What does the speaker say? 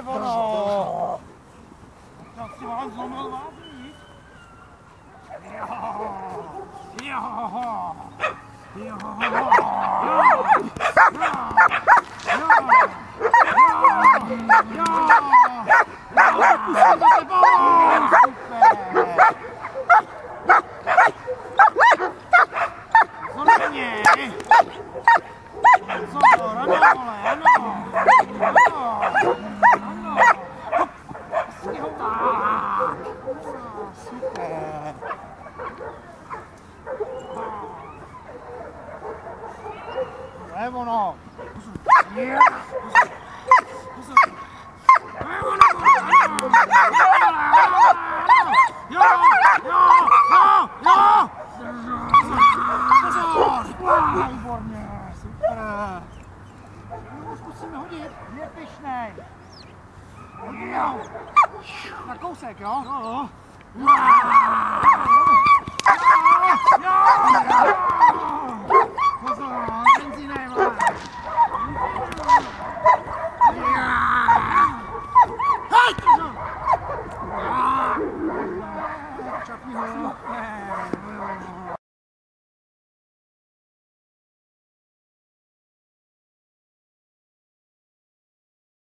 ono. Tak si vám zlomil vází. Ono. Výborně, super. No, zkusíme hodit, je pyšnej. Hodím ho. Na kousek, jo? Jo.